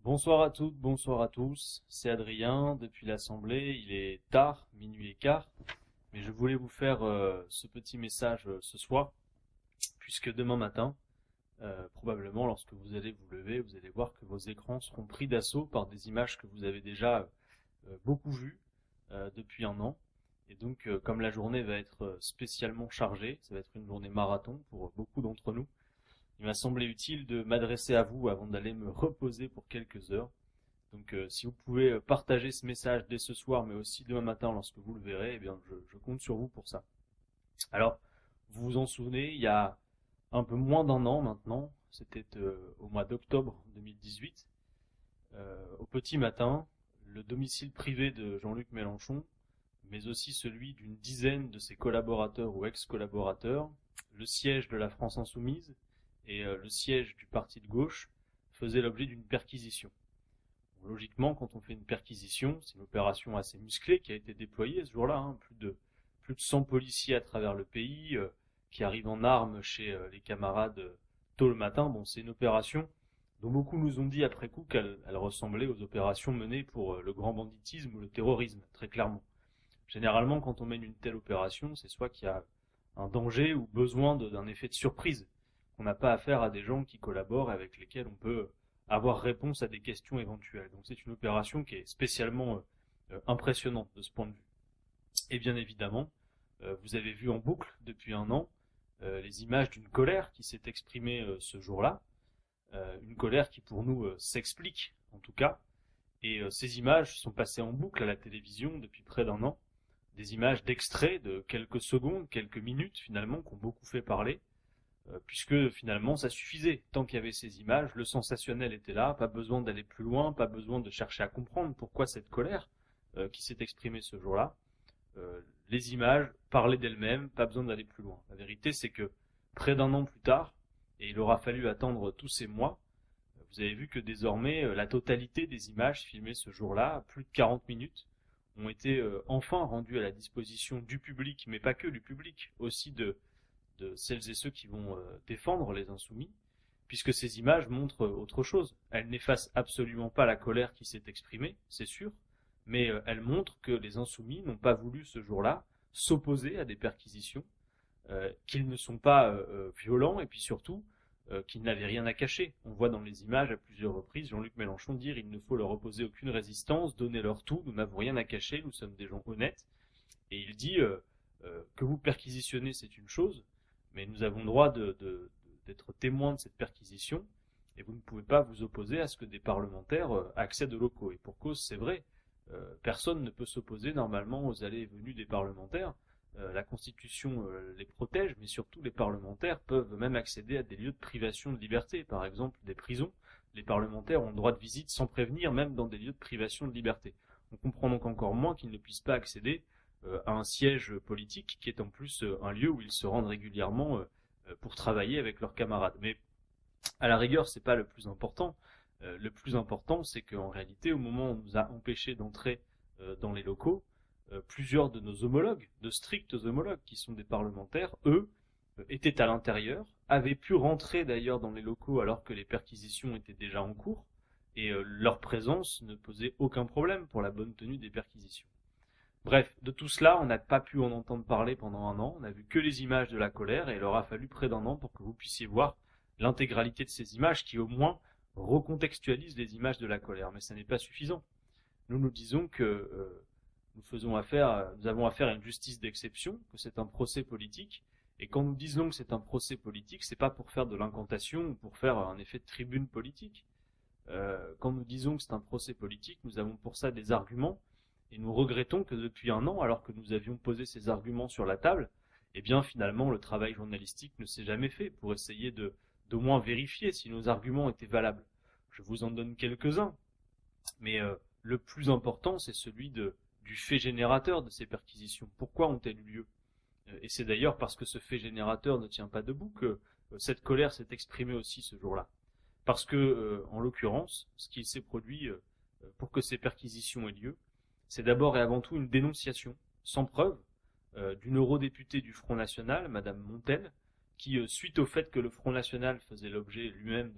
Bonsoir à toutes, bonsoir à tous, c'est Adrien depuis l'Assemblée, il est tard, minuit et quart, mais je voulais vous faire ce petit message ce soir, puisque demain matin, probablement lorsque vous allez vous lever, vous allez voir que vos écrans seront pris d'assaut par des images que vous avez déjà beaucoup vues depuis un an, et donc comme la journée va être spécialement chargée, ça va être une journée marathon pour beaucoup d'entre nous, il m'a semblé utile de m'adresser à vous avant d'aller me reposer pour quelques heures. Donc si vous pouvez partager ce message dès ce soir, mais aussi demain matin lorsque vous le verrez, eh bien je compte sur vous pour ça. Alors, vous vous en souvenez, il y a un peu moins d'un an maintenant, c'était au mois d'octobre 2018, au petit matin, le domicile privé de Jean-Luc Mélenchon, mais aussi celui d'une dizaine de ses collaborateurs ou ex-collaborateurs, le siège de la France Insoumise et le siège du parti de gauche faisaient l'objet d'une perquisition. Logiquement, quand on fait une perquisition, c'est une opération assez musclée qui a été déployée ce jour-là, hein, plus de 100 policiers à travers le pays qui arrivent en armes chez les camarades tôt le matin. Bon, c'est une opération dont beaucoup nous ont dit après coup qu'elle ressemblait aux opérations menées pour le grand banditisme ou le terrorisme, très clairement. Généralement, quand on mène une telle opération, c'est soit qu'il y a un danger ou besoin d'un effet de surprise, qu'on n'a pas affaire à des gens qui collaborent et avec lesquels on peut avoir réponse à des questions éventuelles. Donc c'est une opération qui est spécialement impressionnante de ce point de vue. Et bien évidemment, vous avez vu en boucle depuis un an les images d'une colère qui s'est exprimée ce jour-là, une colère qui pour nous s'explique en tout cas, et ces images sont passées en boucle à la télévision depuis près d'un an, des images d'extraits de quelques secondes, quelques minutes finalement, qui ont beaucoup fait parler, puisque finalement ça suffisait. Tant qu'il y avait ces images, le sensationnel était là, pas besoin d'aller plus loin, pas besoin de chercher à comprendre pourquoi cette colère qui s'est exprimée ce jour-là. Les images parlaient d'elles-mêmes, pas besoin d'aller plus loin. La vérité c'est que près d'un an plus tard, et il aura fallu attendre tous ces mois, vous avez vu que désormais la totalité des images filmées ce jour-là, plus de 40 minutes, ont été enfin rendues à la disposition du public, mais pas que du public, aussi de celles et ceux qui vont défendre les insoumis, puisque ces images montrent autre chose. Elles n'effacent absolument pas la colère qui s'est exprimée, c'est sûr, mais elles montrent que les insoumis n'ont pas voulu ce jour-là s'opposer à des perquisitions, qu'ils ne sont pas violents et puis surtout qu'ils n'avaient rien à cacher. On voit dans les images à plusieurs reprises Jean-Luc Mélenchon dire il ne faut leur opposer aucune résistance, donnez leur tout, nous n'avons rien à cacher, nous sommes des gens honnêtes. Et il dit que vous perquisitionnez c'est une chose, mais nous avons le droit d'être témoins de cette perquisition, et vous ne pouvez pas vous opposer à ce que des parlementaires accèdent aux locaux. Et pour cause, c'est vrai, personne ne peut s'opposer normalement aux allées et venues des parlementaires. La Constitution les protège, mais surtout les parlementaires peuvent même accéder à des lieux de privation de liberté, par exemple des prisons. Les parlementaires ont le droit de visite sans prévenir, même dans des lieux de privation de liberté. On comprend donc encore moins qu'ils ne puissent pas accéder à un siège politique qui est en plus un lieu où ils se rendent régulièrement pour travailler avec leurs camarades. Mais à la rigueur, c'est pas le plus important. Le plus important, c'est qu'en réalité, au moment où on nous a empêchés d'entrer dans les locaux, plusieurs de nos homologues, de stricts homologues, qui sont des parlementaires, eux, étaient à l'intérieur, avaient pu rentrer d'ailleurs dans les locaux alors que les perquisitions étaient déjà en cours, et leur présence ne posait aucun problème pour la bonne tenue des perquisitions. Bref, de tout cela, on n'a pas pu en entendre parler pendant un an, on n'a vu que les images de la colère, et il aura fallu près d'un an pour que vous puissiez voir l'intégralité de ces images qui au moins recontextualisent les images de la colère. Mais ça n'est pas suffisant. Nous disons que nous avons affaire à une justice d'exception, que c'est un procès politique, et quand nous disons que c'est un procès politique, c'est pas pour faire de l'incantation ou pour faire un effet de tribune politique. Quand nous disons que c'est un procès politique, nous avons pour ça des arguments, et nous regrettons que depuis un an, alors que nous avions posé ces arguments sur la table, eh bien finalement le travail journalistique ne s'est jamais fait pour essayer d'au moins vérifier si nos arguments étaient valables. Je vous en donne quelques-uns, mais le plus important c'est celui du fait générateur de ces perquisitions. Pourquoi ont-elles eu lieu? Et c'est d'ailleurs parce que ce fait générateur ne tient pas debout que cette colère s'est exprimée aussi ce jour-là. Parce que, en l'occurrence, ce qui s'est produit pour que ces perquisitions aient lieu, c'est d'abord et avant tout une dénonciation, sans preuve, d'une eurodéputée du Front National, Madame Montel, qui, suite au fait que le Front National faisait l'objet lui-même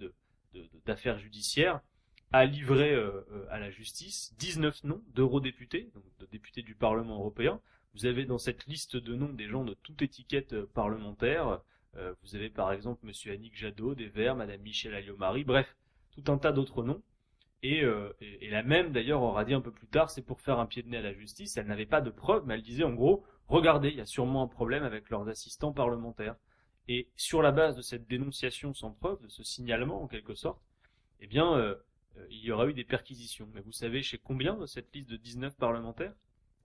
d'affaires judiciaires, a livré à la justice 19 noms d'eurodéputés, donc de députés du Parlement européen. Vous avez dans cette liste de noms des gens de toute étiquette parlementaire. Vous avez par exemple Monsieur Annick Jadot des Verts, Madame Michèle Alliot-Marie, bref, tout un tas d'autres noms. Et la même d'ailleurs aura dit un peu plus tard, c'est pour faire un pied de nez à la justice. Elle n'avait pas de preuves, mais elle disait en gros, regardez, il y a sûrement un problème avec leurs assistants parlementaires. Et sur la base de cette dénonciation sans preuve, de ce signalement en quelque sorte, eh bien, il y aura eu des perquisitions. Mais vous savez chez combien de cette liste de 19 parlementaires?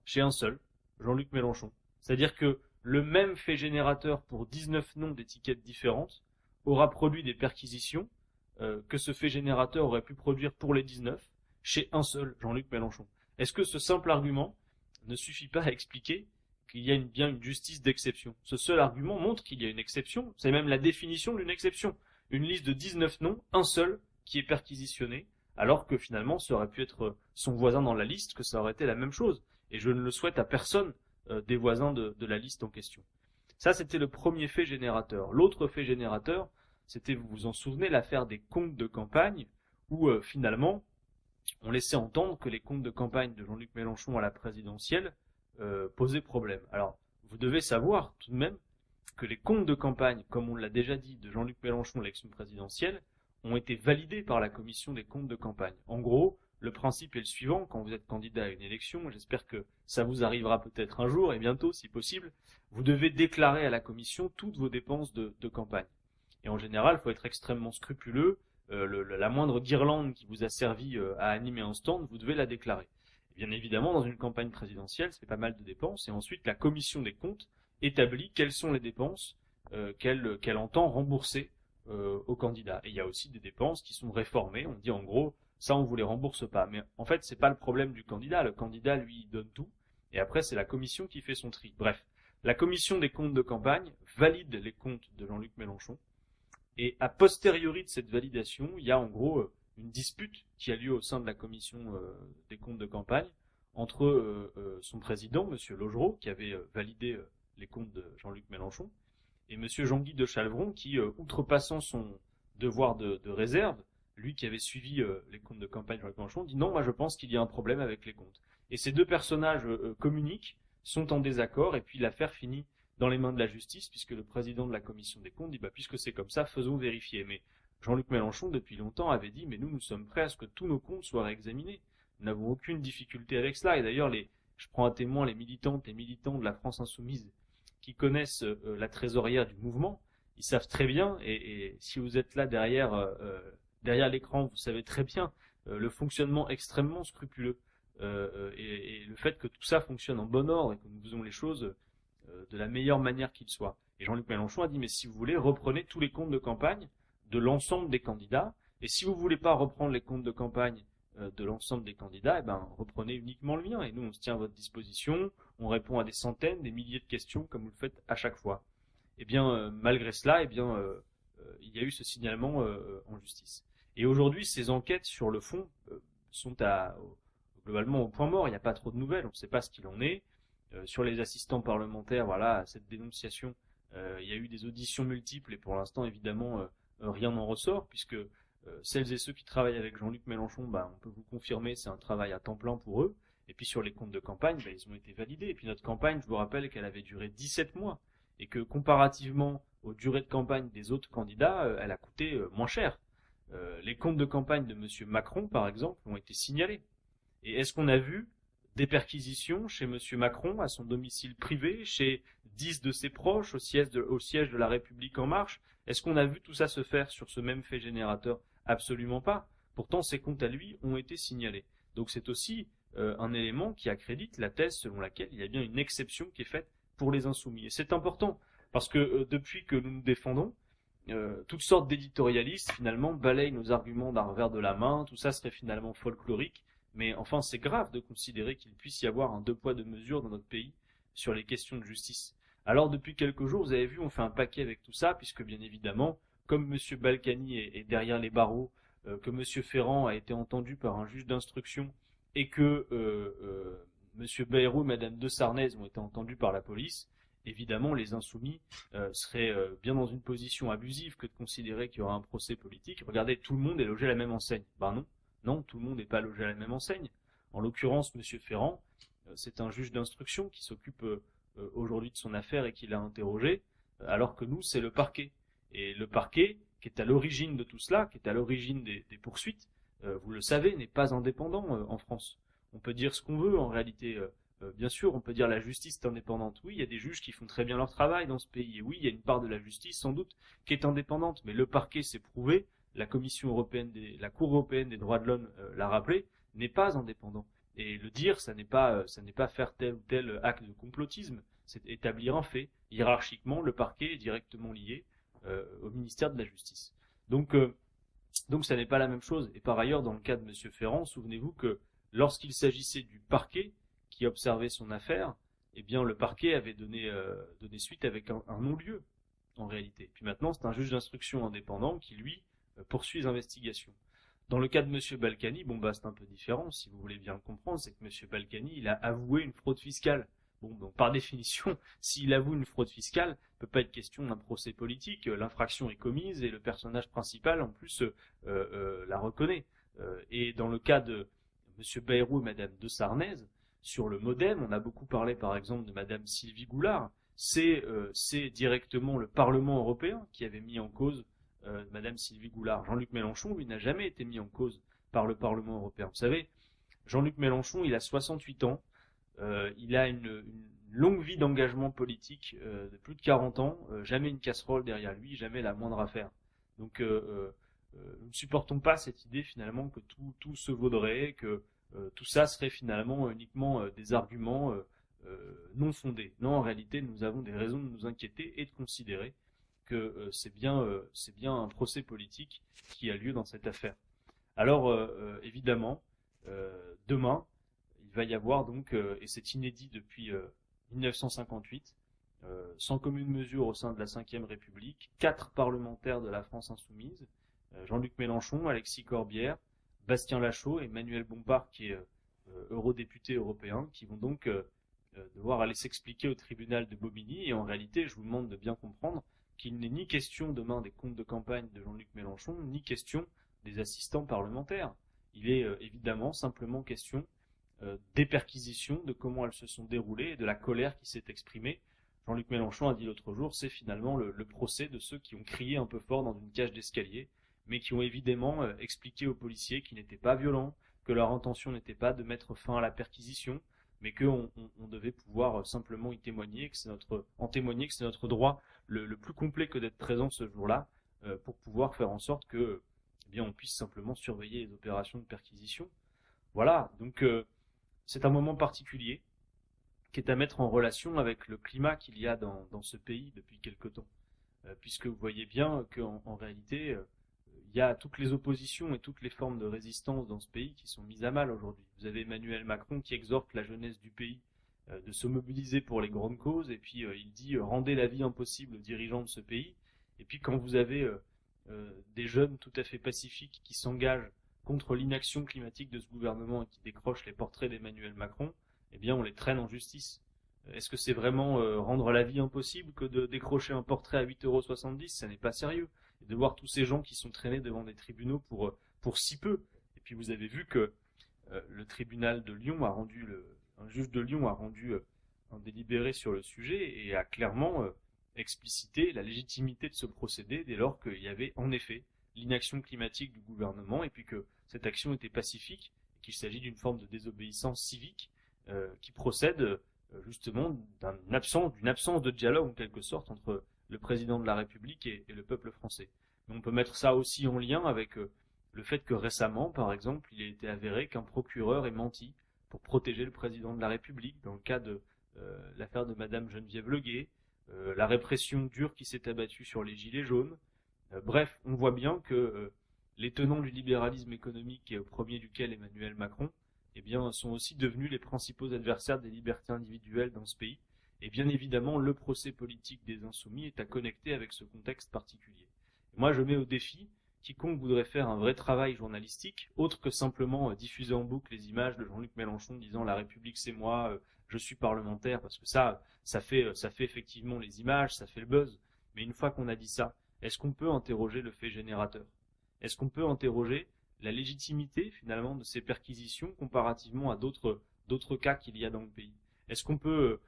Chez un seul, Jean-Luc Mélenchon. C'est-à-dire que le même fait générateur pour 19 noms d'étiquettes différentes aura produit des perquisitions que ce fait générateur aurait pu produire pour les 19 chez un seul, Jean-Luc Mélenchon. Est-ce que ce simple argument ne suffit pas à expliquer qu'il y a bien une justice d'exception? Ce seul argument montre qu'il y a une exception, c'est même la définition d'une exception. Une liste de 19 noms, un seul qui est perquisitionné, alors que finalement ça aurait pu être son voisin dans la liste, que ça aurait été la même chose. Et je ne le souhaite à personne des voisins de la liste en question. Ça, c'était le premier fait générateur. L'autre fait générateur, c'était, vous vous en souvenez, l'affaire des comptes de campagne, où finalement, on laissait entendre que les comptes de campagne de Jean-Luc Mélenchon à la présidentielle posaient problème. Alors, vous devez savoir tout de même que les comptes de campagne, comme on l'a déjà dit, de Jean-Luc Mélenchon à l'élection présidentielle, ont été validés par la commission des comptes de campagne. En gros, le principe est le suivant, quand vous êtes candidat à une élection, j'espère que ça vous arrivera peut-être un jour et bientôt si possible, vous devez déclarer à la commission toutes vos dépenses de campagne. Et en général, il faut être extrêmement scrupuleux, la moindre guirlande qui vous a servi à animer un stand, vous devez la déclarer. Et bien évidemment, dans une campagne présidentielle, c'est pas mal de dépenses, et ensuite la commission des comptes établit quelles sont les dépenses qu'elle entend rembourser aux candidats. Et il y a aussi des dépenses qui sont réformées, on dit en gros, ça on vous les rembourse pas. Mais en fait, c'est pas le problème du candidat, le candidat lui il donne tout, et après c'est la commission qui fait son tri. Bref, la commission des comptes de campagne valide les comptes de Jean-Luc Mélenchon, et a posteriori de cette validation, il y a en gros une dispute qui a lieu au sein de la commission des comptes de campagne entre son président, Monsieur Logereau, qui avait validé les comptes de Jean-Luc Mélenchon, et Monsieur Jean-Guy de Chalvron, qui, outrepassant son devoir de réserve, lui qui avait suivi les comptes de campagne de Jean-Luc Mélenchon, dit non, moi je pense qu'il y a un problème avec les comptes. Et ces deux personnages communiquent, sont en désaccord, et puis l'affaire finit dans les mains de la justice, puisque le président de la commission des comptes dit bah puisque c'est comme ça, faisons vérifier. Mais Jean-Luc Mélenchon, depuis longtemps, avait dit mais nous sommes prêts à ce que tous nos comptes soient réexaminés. Nous n'avons aucune difficulté avec cela. Et d'ailleurs, je prends à témoin les militantes et militants de la France Insoumise qui connaissent la trésorière du mouvement. Ils savent très bien, et si vous êtes là derrière l'écran, vous savez très bien le fonctionnement extrêmement scrupuleux et le fait que tout ça fonctionne en bon ordre et que nous faisons les choses de la meilleure manière qu'il soit. Et Jean-Luc Mélenchon a dit mais si vous voulez, reprenez tous les comptes de campagne de l'ensemble des candidats, et si vous voulez pas reprendre les comptes de campagne de l'ensemble des candidats, eh ben reprenez uniquement le mien, et nous on se tient à votre disposition, on répond à des centaines, des milliers de questions comme vous le faites à chaque fois. Et bien malgré cela, il y a eu ce signalement en justice. Et aujourd'hui, ces enquêtes sur le fond sont globalement au point mort. Il n'y a pas trop de nouvelles, on ne sait pas ce qu'il en est. Sur les assistants parlementaires, voilà, cette dénonciation, il y a eu des auditions multiples et pour l'instant, évidemment, rien n'en ressort, puisque celles et ceux qui travaillent avec Jean-Luc Mélenchon, on peut vous confirmer, c'est un travail à temps plein pour eux. Et puis sur les comptes de campagne, ils ont été validés. Et puis notre campagne, je vous rappelle qu'elle avait duré 17 mois et que comparativement aux durées de campagne des autres candidats, elle a coûté moins cher. Les comptes de campagne de Monsieur Macron, par exemple, ont été signalés. Et est-ce qu'on a vu des perquisitions chez Monsieur Macron, à son domicile privé, chez 10 de ses proches, au siège de la République En Marche? Est-ce qu'on a vu tout ça se faire sur ce même fait générateur? Absolument pas. Pourtant, ses comptes à lui ont été signalés. Donc c'est aussi un élément qui accrédite la thèse selon laquelle il y a bien une exception qui est faite pour les insoumis. Et c'est important, parce que depuis que nous nous défendons, toutes sortes d'éditorialistes, finalement, balayent nos arguments d'un revers de la main, tout ça serait finalement folklorique, mais enfin, c'est grave de considérer qu'il puisse y avoir un deux poids deux mesures dans notre pays sur les questions de justice. Alors, depuis quelques jours, vous avez vu, on fait un paquet avec tout ça, puisque bien évidemment, comme M. Balkany est derrière les barreaux, que M. Ferrand a été entendu par un juge d'instruction, et que M. Bayrou et Mme de Sarnez ont été entendus par la police, évidemment, les insoumis seraient bien dans une position abusive que de considérer qu'il y aura un procès politique. Regardez, tout le monde est logé à la même enseigne. Ben non, Non, tout le monde n'est pas logé à la même enseigne. En l'occurrence, Monsieur Ferrand, c'est un juge d'instruction qui s'occupe aujourd'hui de son affaire et qui l'a interrogé, alors que nous, c'est le parquet. Et le parquet, qui est à l'origine de tout cela, qui est à l'origine des poursuites, vous le savez, n'est pas indépendant en France. On peut dire ce qu'on veut en réalité. Bien sûr, on peut dire la justice est indépendante. Oui, il y a des juges qui font très bien leur travail dans ce pays. Et oui, il y a une part de la justice, sans doute, qui est indépendante. Mais le parquet s'est prouvé, la Commission européenne, la Cour européenne des droits de l'homme l'a rappelé, n'est pas indépendant. Et le dire, ça n'est pas faire tel ou tel acte de complotisme. C'est établir un fait. Hiérarchiquement, le parquet est directement lié au ministère de la Justice. Donc ça n'est pas la même chose. Et par ailleurs, dans le cas de M. Ferrand, souvenez-vous que lorsqu'il s'agissait du parquet qui observait son affaire, eh bien le parquet avait donné suite avec un non-lieu, en réalité. Puis maintenant, c'est un juge d'instruction indépendant qui, lui, poursuit les investigations. Dans le cas de M. Balkany, c'est un peu différent, si vous voulez bien le comprendre, c'est que M. Balkany, il a avoué une fraude fiscale. Donc par définition, s'il avoue une fraude fiscale, il ne peut pas être question d'un procès politique, l'infraction est commise et le personnage principal, en plus, la reconnaît. Et dans le cas de M. Bayrou et Mme de Sarnez, sur le MoDem, on a beaucoup parlé par exemple de Mme Sylvie Goulard, c'est directement le Parlement européen qui avait mis en cause Mme Sylvie Goulard. Jean-Luc Mélenchon, lui, n'a jamais été mis en cause par le Parlement européen. Vous savez, Jean-Luc Mélenchon, il a 68 ans, il a une longue vie d'engagement politique de plus de 40 ans, jamais une casserole derrière lui, jamais la moindre affaire. Donc nous ne supportons pas cette idée finalement que tout se vaudrait, que tout ça serait finalement uniquement des arguments non fondés. Non, en réalité, nous avons des raisons de nous inquiéter et de considérer que c'est bien un procès politique qui a lieu dans cette affaire. Alors, évidemment, demain, il va y avoir donc, et c'est inédit depuis 1958, sans commune mesure au sein de la Ve République, 4 parlementaires de la France insoumise, Jean-Luc Mélenchon, Alexis Corbière, Bastien Lachaud et Manuel Bompard, qui est eurodéputé européen, qui vont donc devoir aller s'expliquer au tribunal de Bobigny. Et en réalité, je vous demande de bien comprendre qu'il n'est ni question demain des comptes de campagne de Jean-Luc Mélenchon, ni question des assistants parlementaires. Il est évidemment simplement question des perquisitions, de comment elles se sont déroulées et de la colère qui s'est exprimée. Jean-Luc Mélenchon a dit l'autre jour, c'est finalement le procès de ceux qui ont crié un peu fort dans une cage d'escalier, mais qui ont évidemment expliqué aux policiers qu'ils n'étaient pas violents, que leur intention n'était pas de mettre fin à la perquisition, mais qu'on devait pouvoir simplement y témoigner, en témoigner que c'est notre droit le plus complet que d'être présent ce jour-là, pour pouvoir faire en sorte que, on puisse simplement surveiller les opérations de perquisition. Voilà, donc c'est un moment particulier qui est à mettre en relation avec le climat qu'il y a dans ce pays depuis quelque temps, puisque vous voyez bien qu'en réalité, il y a toutes les oppositions et toutes les formes de résistance dans ce pays qui sont mises à mal aujourd'hui. Vous avez Emmanuel Macron qui exhorte la jeunesse du pays de se mobiliser pour les grandes causes, et puis il dit rendez la vie impossible aux dirigeants de ce pays. Et puis quand vous avez des jeunes tout à fait pacifiques qui s'engagent contre l'inaction climatique de ce gouvernement et qui décrochent les portraits d'Emmanuel Macron, eh bien on les traîne en justice. Est-ce que c'est vraiment rendre la vie impossible que de décrocher un portrait à 8,70 €? Ça n'est pas sérieux. Et de voir tous ces gens qui sont traînés devant des tribunaux pour si peu. Et puis vous avez vu que le tribunal de Lyon un juge de Lyon a rendu un délibéré sur le sujet et a clairement explicité la légitimité de ce procédé dès lors qu'il y avait en effet l'inaction climatique du gouvernement et puis que cette action était pacifique et qu'il s'agit d'une forme de désobéissance civique qui procède justement d'une absence de dialogue en quelque sorte entre le président de la République et le peuple français. Mais on peut mettre ça aussi en lien avec le fait que récemment, par exemple, il a été avéré qu'un procureur ait menti pour protéger le président de la République dans le cas de l'affaire de Madame Geneviève Leguet, la répression dure qui s'est abattue sur les gilets jaunes. Bref, on voit bien que les tenants du libéralisme économique, et au premier duquel Emmanuel Macron, sont aussi devenus les principaux adversaires des libertés individuelles dans ce pays. Et bien évidemment, le procès politique des Insoumis est à connecter avec ce contexte particulier. Et moi, je mets au défi quiconque voudrait faire un vrai travail journalistique, autre que simplement diffuser en boucle les images de Jean-Luc Mélenchon disant la République c'est moi, je suis parlementaire, parce que ça fait effectivement les images, ça fait le buzz. Mais une fois qu'on a dit ça, est-ce qu'on peut interroger le fait générateur? Est-ce qu'on peut interroger la légitimité finalement de ces perquisitions comparativement à d'autres cas qu'il y a dans le pays? Est-ce qu'on peut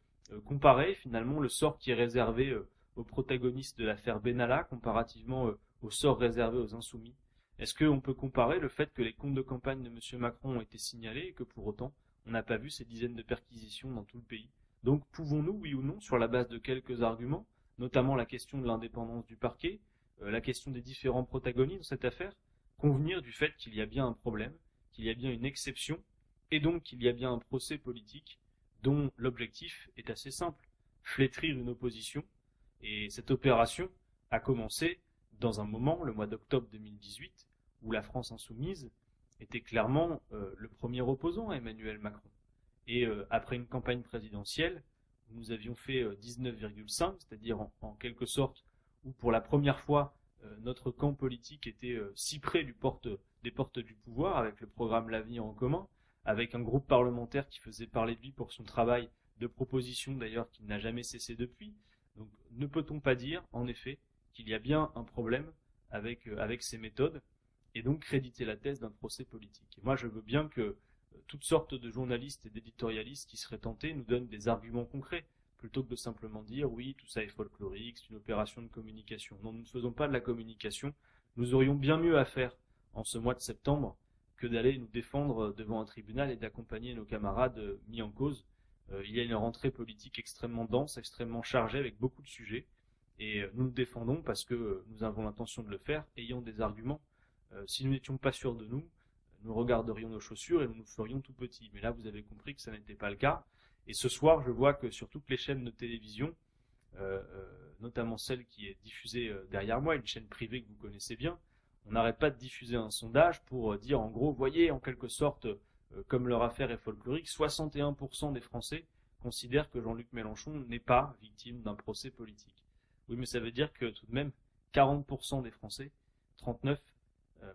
comparer finalement le sort qui est réservé aux protagonistes de l'affaire Benalla comparativement au sort réservé aux insoumis? Est-ce qu'on peut comparer le fait que les comptes de campagne de M. Macron ont été signalés et que pour autant on n'a pas vu ces dizaines de perquisitions dans tout le pays? Donc pouvons-nous, oui ou non, sur la base de quelques arguments, notamment la question de l'indépendance du parquet, la question des différents protagonistes dans cette affaire, convenir du fait qu'il y a bien un problème, qu'il y a bien une exception, et donc qu'il y a bien un procès politique dont l'objectif est assez simple, flétrir une opposition, et cette opération a commencé dans un moment, le mois d'octobre 2018, où la France insoumise était clairement le premier opposant à Emmanuel Macron. Et après une campagne présidentielle, où nous avions fait 19,5, c'est-à-dire en quelque sorte, où pour la première fois, notre camp politique était si près des portes du pouvoir, avec le programme L'Avenir en commun, avec un groupe parlementaire qui faisait parler de lui pour son travail de proposition d'ailleurs qui n'a jamais cessé depuis. Donc ne peut-on pas dire, en effet, qu'il y a bien un problème avec ces méthodes, et donc créditer la thèse d'un procès politique. Et moi je veux bien que toutes sortes de journalistes et d'éditorialistes qui seraient tentés nous donnent des arguments concrets, plutôt que de simplement dire oui, tout ça est folklorique, c'est une opération de communication. Non, nous ne faisons pas de la communication, nous aurions bien mieux à faire en ce mois de septembre que d'aller nous défendre devant un tribunal et d'accompagner nos camarades mis en cause. Il y a une rentrée politique extrêmement dense, extrêmement chargée, avec beaucoup de sujets, et nous nous défendons parce que nous avons l'intention de le faire, ayant des arguments. Si nous n'étions pas sûrs de nous, nous regarderions nos chaussures et nous nous ferions tout petits. Mais là, vous avez compris que ça n'était pas le cas. Et ce soir, je vois que sur toutes les chaînes de télévision, notamment celle qui est diffusée derrière moi, une chaîne privée que vous connaissez bien, on n'arrête pas de diffuser un sondage pour dire en gros, voyez, en quelque sorte, comme leur affaire est folklorique, 61% des Français considèrent que Jean-Luc Mélenchon n'est pas victime d'un procès politique. Oui, mais ça veut dire que tout de même, 40% des Français, 39,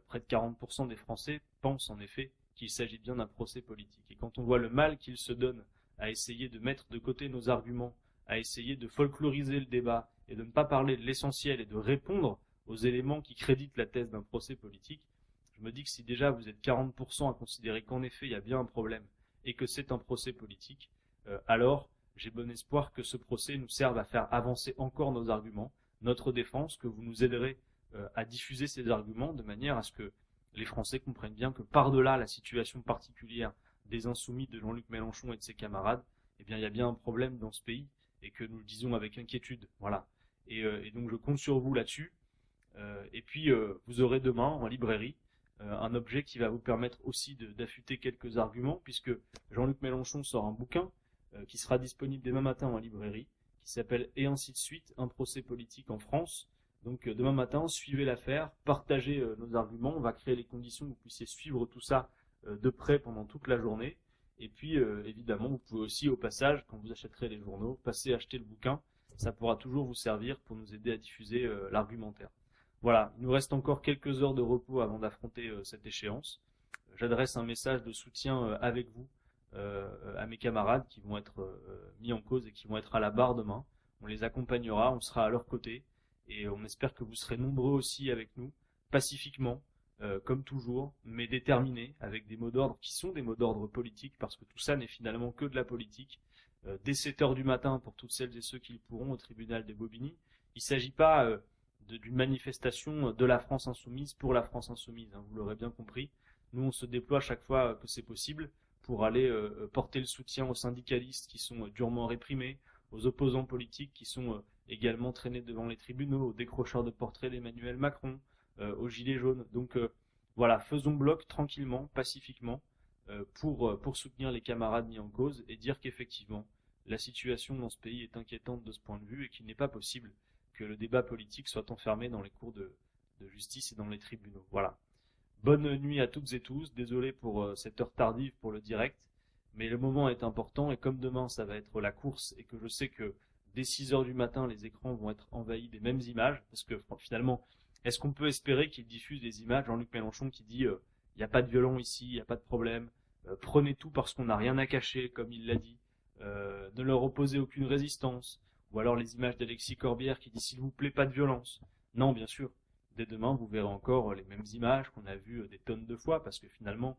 près de 40% des Français pensent en effet qu'il s'agit bien d'un procès politique. Et quand on voit le mal qu'ils se donnent à essayer de mettre de côté nos arguments, à essayer de folkloriser le débat et de ne pas parler de l'essentiel et de répondre aux éléments qui créditent la thèse d'un procès politique, je me dis que si déjà vous êtes 40% à considérer qu'en effet il y a bien un problème et que c'est un procès politique, alors j'ai bon espoir que ce procès nous serve à faire avancer encore nos arguments, notre défense, que vous nous aiderez à diffuser ces arguments de manière à ce que les Français comprennent bien que par-delà la situation particulière des insoumis de Jean-Luc Mélenchon et de ses camarades, eh bien il y a bien un problème dans ce pays et que nous le disons avec inquiétude. Voilà. Et donc je compte sur vous là-dessus. Et puis vous aurez demain en librairie un objet qui va vous permettre aussi d'affûter quelques arguments, puisque Jean-Luc Mélenchon sort un bouquin qui sera disponible demain matin en librairie, qui s'appelle « Et ainsi de suite, un procès politique en France ». Donc demain matin, suivez l'affaire, partagez nos arguments, on va créer les conditions que vous puissiez suivre tout ça de près pendant toute la journée. Et puis évidemment, vous pouvez aussi au passage, quand vous achèterez les journaux, passer acheter le bouquin. Ça pourra toujours vous servir pour nous aider à diffuser l'argumentaire. Voilà, il nous reste encore quelques heures de repos avant d'affronter cette échéance. J'adresse un message de soutien avec vous à mes camarades qui vont être mis en cause et qui vont être à la barre demain. On les accompagnera, on sera à leur côté et on espère que vous serez nombreux aussi avec nous, pacifiquement, comme toujours, mais déterminés, avec des mots d'ordre qui sont des mots d'ordre politiques, parce que tout ça n'est finalement que de la politique. Dès 7 heures du matin, pour toutes celles et ceux qui le pourront, au tribunal des Bobigny, il ne s'agit pas d'une manifestation de la France insoumise pour la France insoumise, hein, vous l'aurez bien compris. Nous, on se déploie chaque fois que c'est possible pour aller porter le soutien aux syndicalistes qui sont durement réprimés, aux opposants politiques qui sont également traînés devant les tribunaux, aux décrocheurs de portraits d'Emmanuel Macron, aux gilets jaunes. Donc voilà, faisons bloc tranquillement, pacifiquement, pour soutenir les camarades mis en cause et dire qu'effectivement, la situation dans ce pays est inquiétante de ce point de vue et qu'il n'est pas possible que le débat politique soit enfermé dans les cours de justice et dans les tribunaux. Voilà. Bonne nuit à toutes et tous. Désolé pour cette heure tardive pour le direct, mais le moment est important et comme demain ça va être la course et que je sais que dès 6 heures du matin les écrans vont être envahis des mêmes images, parce que finalement, est-ce qu'on peut espérer qu'il diffuse des images, Jean-Luc Mélenchon qui dit il n'y a pas de violon ici, il n'y a pas de problème, prenez tout parce qu'on n'a rien à cacher, comme il l'a dit, ne leur opposez aucune résistance, ou alors les images d'Alexis Corbière qui dit s'il vous plaît pas de violence. Non, bien sûr, dès demain, vous verrez encore les mêmes images qu'on a vues des tonnes de fois, parce que finalement,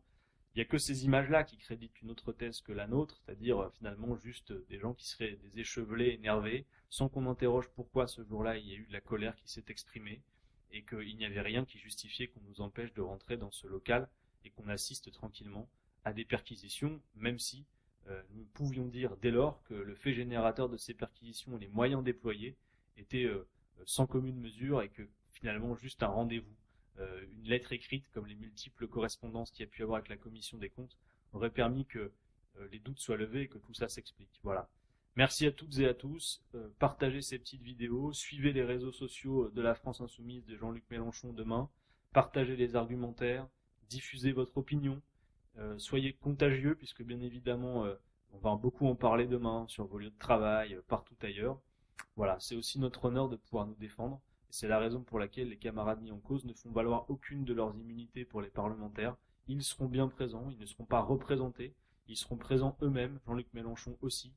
il n'y a que ces images-là qui créditent une autre thèse que la nôtre, c'est-à-dire finalement juste des gens qui seraient des échevelés, énervés, sans qu'on interroge pourquoi ce jour-là il y a eu de la colère qui s'est exprimée, et qu'il n'y avait rien qui justifiait qu'on nous empêche de rentrer dans ce local et qu'on assiste tranquillement à des perquisitions, même si nous pouvions dire dès lors que le fait générateur de ces perquisitions et les moyens déployés étaient sans commune mesure et que finalement juste un rendez-vous, une lettre écrite comme les multiples correspondances qu'il y a pu avoir avec la commission des comptes aurait permis que les doutes soient levés et que tout ça s'explique. Voilà. Merci à toutes et à tous. Partagez ces petites vidéos, suivez les réseaux sociaux de la France Insoumise de Jean-Luc Mélenchon demain, partagez les argumentaires, diffusez votre opinion. Soyez contagieux puisque bien évidemment on va beaucoup en parler demain sur vos lieux de travail, partout ailleurs. Voilà, c'est aussi notre honneur de pouvoir nous défendre. Et c'est la raison pour laquelle les camarades mis en cause ne font valoir aucune de leurs immunités pour les parlementaires. Ils seront bien présents, ils ne seront pas représentés, ils seront présents eux-mêmes, Jean-Luc Mélenchon aussi,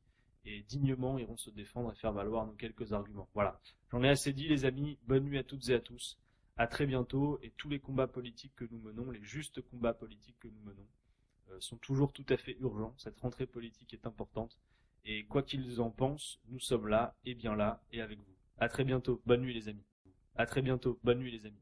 et dignement iront se défendre et faire valoir nos quelques arguments. Voilà, j'en ai assez dit les amis, bonne nuit à toutes et à tous, à très bientôt, et tous les combats politiques que nous menons, les justes combats politiques que nous menons, sont toujours tout à fait urgents. Cette rentrée politique est importante. Et quoi qu'ils en pensent, nous sommes là, et bien là, et avec vous. À très bientôt. Bonne nuit les amis. À très bientôt. Bonne nuit les amis.